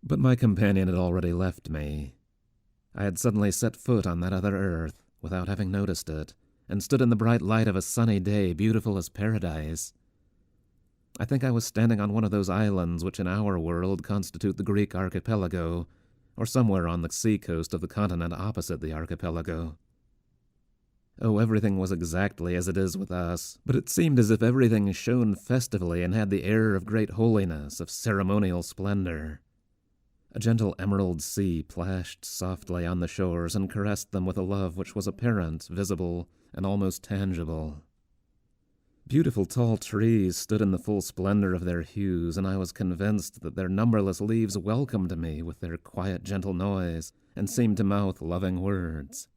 But my companion had already left me. I had suddenly set foot on that other earth, without having noticed it, and stood in the bright light of a sunny day beautiful as paradise. I think I was standing on one of those islands which in our world constitute the Greek archipelago, or somewhere on the sea coast of the continent opposite the archipelago. Oh, everything was exactly as it is with us, but it seemed as if everything shone festively and had the air of great holiness, of ceremonial splendor. A gentle emerald sea plashed softly on the shores and caressed them with a love which was apparent, visible, and almost tangible. Beautiful tall trees stood in the full splendor of their hues, and I was convinced that their numberless leaves welcomed me with their quiet, gentle noise, and seemed to mouth loving words.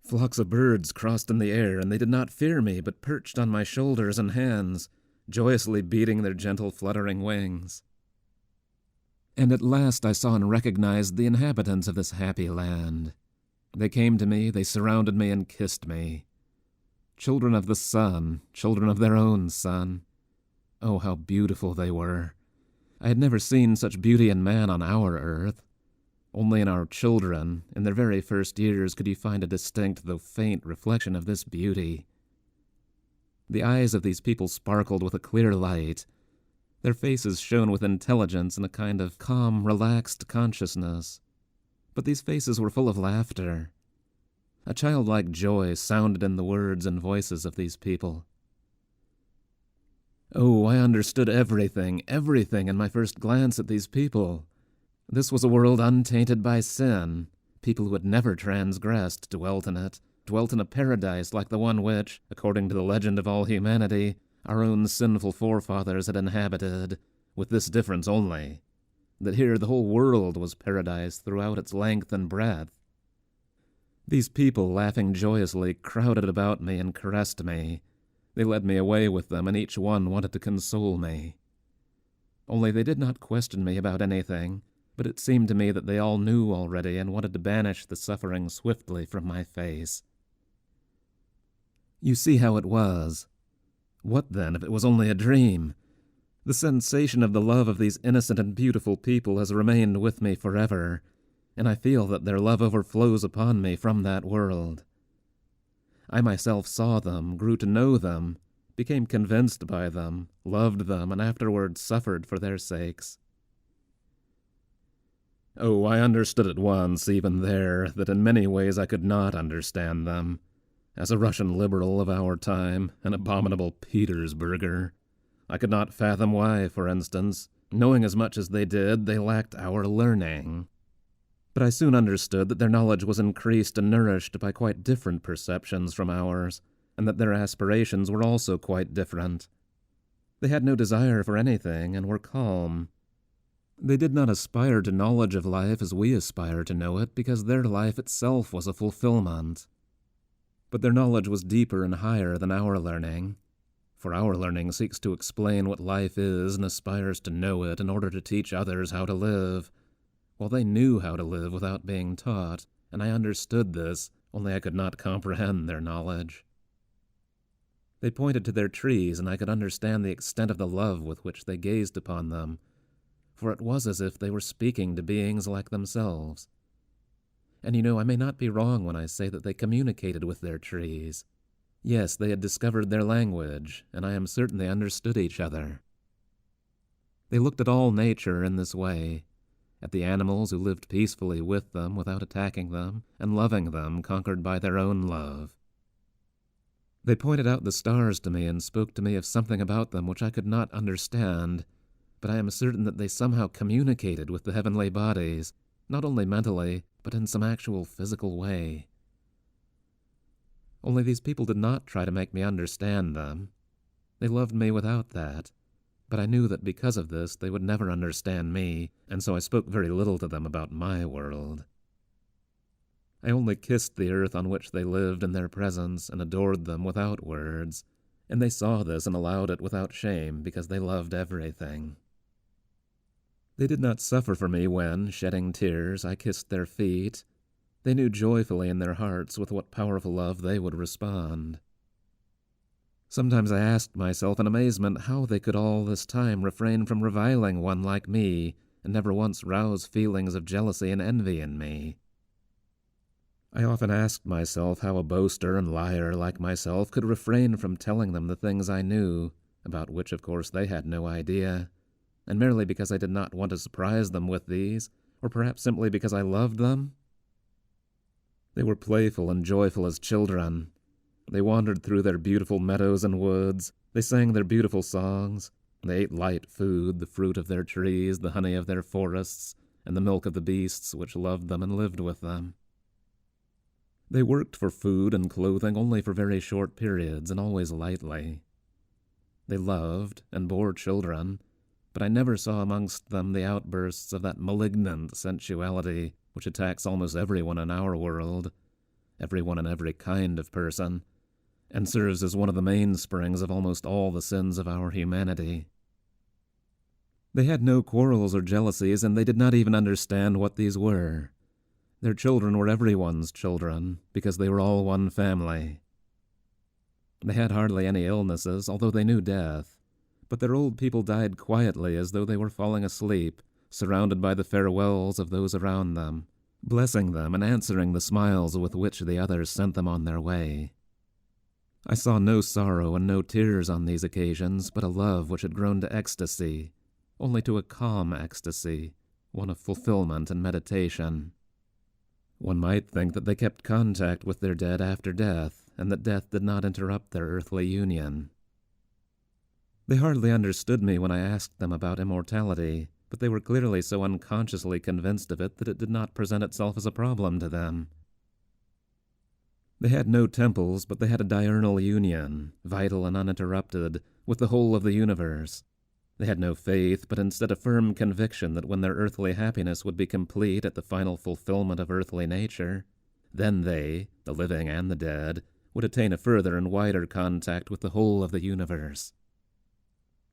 Flocks of birds crossed in the air, and they did not fear me, but perched on my shoulders and hands, joyously beating their gentle fluttering wings. And at last I saw and recognized the inhabitants of this happy land. They came to me, they surrounded me and kissed me. Children of the sun, children of their own sun. Oh, how beautiful they were. I had never seen such beauty in man on our earth. Only in our children, in their very first years, could you find a distinct, though faint, reflection of this beauty. The eyes of these people sparkled with a clear light. Their faces shone with intelligence and a kind of calm, relaxed consciousness. But these faces were full of laughter. A childlike joy sounded in the words and voices of these people. Oh, I understood everything in my first glance at these people. This was a world untainted by sin. People who had never transgressed dwelt in it, dwelt in a paradise like the one which, according to the legend of all humanity, our own sinful forefathers had inhabited, with this difference only, that here the whole world was paradise throughout its length and breadth. These people, laughing joyously, crowded about me and caressed me. They led me away with them, and each one wanted to console me. Only they did not question me about anything, but it seemed to me that they all knew already and wanted to banish the suffering swiftly from my face. You see how it was. What then if it was only a dream? The sensation of the love of these innocent and beautiful people has remained with me forever, and I feel that their love overflows upon me from that world. I myself saw them, grew to know them, became convinced by them, loved them, and afterwards suffered for their sakes. Oh, I understood at once, even there, that in many ways I could not understand them. As a Russian liberal of our time, an abominable Petersburger, I could not fathom why, for instance, knowing as much as they did, they lacked our learning. But I soon understood that their knowledge was increased and nourished by quite different perceptions from ours, and that their aspirations were also quite different. They had no desire for anything and were calm. They did not aspire to knowledge of life as we aspire to know it, because their life itself was a fulfillment. But their knowledge was deeper and higher than our learning, for our learning seeks to explain what life is and aspires to know it in order to teach others how to live. Well, they knew how to live without being taught, and I understood this, only I could not comprehend their knowledge. They pointed to their trees, and I could understand the extent of the love with which they gazed upon them, for it was as if they were speaking to beings like themselves. And you know, I may not be wrong when I say that they communicated with their trees. Yes, they had discovered their language, and I am certain they understood each other. They looked at all nature in this way, at the animals who lived peacefully with them without attacking them, and loving them, conquered by their own love. They pointed out the stars to me and spoke to me of something about them which I could not understand, but I am certain that they somehow communicated with the heavenly bodies, not only mentally, but in some actual physical way. Only these people did not try to make me understand them. They loved me without that. But I knew that because of this they would never understand me, and so I spoke very little to them about my world. I only kissed the earth on which they lived in their presence and adored them without words, and they saw this and allowed it without shame because they loved everything. They did not suffer for me when, shedding tears, I kissed their feet. They knew joyfully in their hearts with what powerful love they would respond. Sometimes I asked myself in amazement how they could all this time refrain from reviling one like me, and never once rouse feelings of jealousy and envy in me. I often asked myself how a boaster and liar like myself could refrain from telling them the things I knew, about which of course they had no idea, and merely because I did not want to surprise them with these, or perhaps simply because I loved them. They were playful and joyful as children. They wandered through their beautiful meadows and woods. They sang their beautiful songs. They ate light food, the fruit of their trees, the honey of their forests, and the milk of the beasts which loved them and lived with them. They worked for food and clothing only for very short periods and always lightly. They loved and bore children, but I never saw amongst them the outbursts of that malignant sensuality which attacks almost everyone in our world, everyone and every kind of person, and serves as one of the mainsprings of almost all the sins of our humanity. They had no quarrels or jealousies, and they did not even understand what these were. Their children were everyone's children, because they were all one family. They had hardly any illnesses, although they knew death, but their old people died quietly as though they were falling asleep, surrounded by the farewells of those around them, blessing them and answering the smiles with which the others sent them on their way. I saw no sorrow and no tears on these occasions, but a love which had grown to ecstasy, only to a calm ecstasy, one of fulfillment and meditation. One might think that they kept contact with their dead after death, and that death did not interrupt their earthly union. They hardly understood me when I asked them about immortality, but they were clearly so unconsciously convinced of it that it did not present itself as a problem to them. They had no temples, but they had a diurnal union, vital and uninterrupted, with the whole of the universe. They had no faith, but instead a firm conviction that when their earthly happiness would be complete at the final fulfillment of earthly nature, then they, the living and the dead, would attain a further and wider contact with the whole of the universe.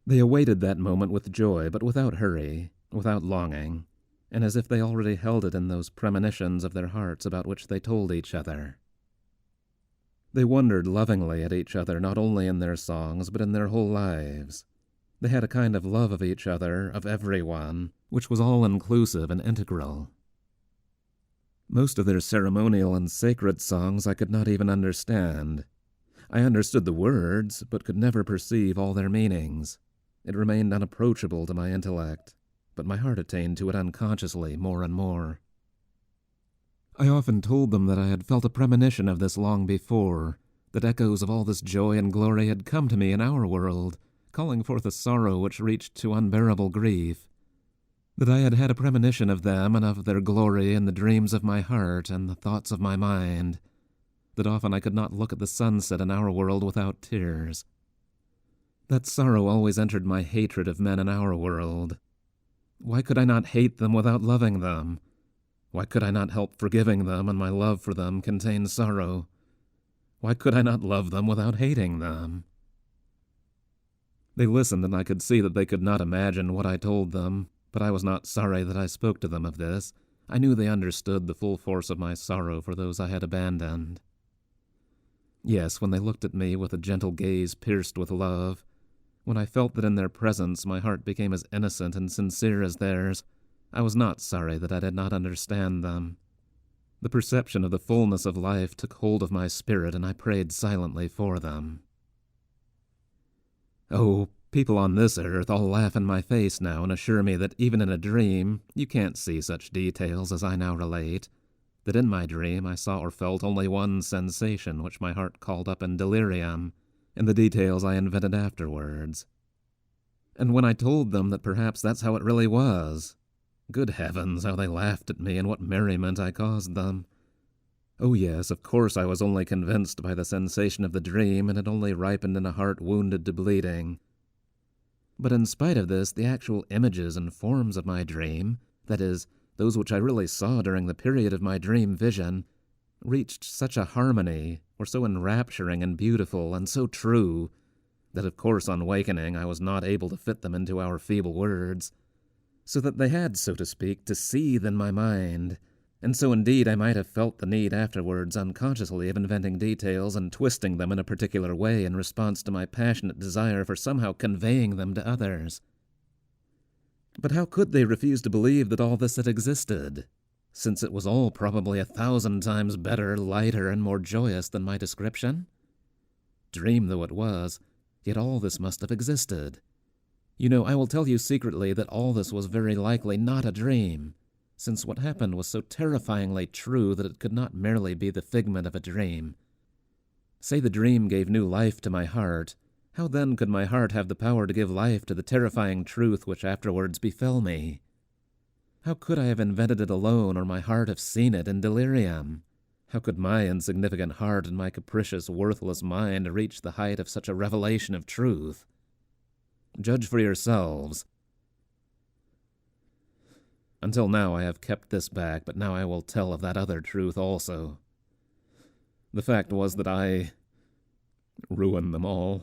They awaited that moment with joy, but without hurry, without longing, and as if they already held it in those premonitions of their hearts about which they told each other. They wondered lovingly at each other not only in their songs, but in their whole lives. They had a kind of love of each other, of everyone, which was all-inclusive and integral. Most of their ceremonial and sacred songs I could not even understand. I understood the words, but could never perceive all their meanings. It remained unapproachable to my intellect, but my heart attained to it unconsciously more and more. I often told them that I had felt a premonition of this long before, that echoes of all this joy and glory had come to me in our world, calling forth a sorrow which reached to unbearable grief, that I had had a premonition of them and of their glory in the dreams of my heart and the thoughts of my mind, that often I could not look at the sunset in our world without tears. That sorrow always entered my hatred of men in our world. Why could I not hate them without loving them? Why could I not help forgiving them, and my love for them contained sorrow? Why could I not love them without hating them? They listened, and I could see that they could not imagine what I told them, but I was not sorry that I spoke to them of this. I knew they understood the full force of my sorrow for those I had abandoned. Yes, when they looked at me with a gentle gaze pierced with love, when I felt that in their presence my heart became as innocent and sincere as theirs, I was not sorry that I did not understand them. The perception of the fullness of life took hold of my spirit, and I prayed silently for them. Oh, people on this earth all laugh in my face now and assure me that even in a dream you can't see such details as I now relate, that in my dream I saw or felt only one sensation which my heart called up in delirium, and the details I invented afterwards. And when I told them that perhaps that's how it really was, good heavens, how they laughed at me and what merriment I caused them. Oh yes, of course I was only convinced by the sensation of the dream, and it only ripened in a heart wounded to bleeding. But in spite of this, the actual images and forms of my dream, that is, those which I really saw during the period of my dream vision, reached such a harmony, were so enrapturing and beautiful and so true, that of course on wakening I was not able to fit them into our feeble words, so that they had, so to speak, to seethe in my mind, and so indeed I might have felt the need afterwards unconsciously of inventing details and twisting them in a particular way in response to my passionate desire for somehow conveying them to others. But how could they refuse to believe that all this had existed, since it was all probably 1,000 times better, lighter, and more joyous than my description? Dream though it was, yet all this must have existed. You know, I will tell you secretly that all this was very likely not a dream, since what happened was so terrifyingly true that it could not merely be the figment of a dream. Say the dream gave new life to my heart, how then could my heart have the power to give life to the terrifying truth which afterwards befell me? How could I have invented it alone, or my heart have seen it in delirium? How could my insignificant heart and my capricious, worthless mind reach the height of such a revelation of truth? Judge for yourselves. Until now I have kept this back, but now I will tell of that other truth also. The fact was that I ruined them all.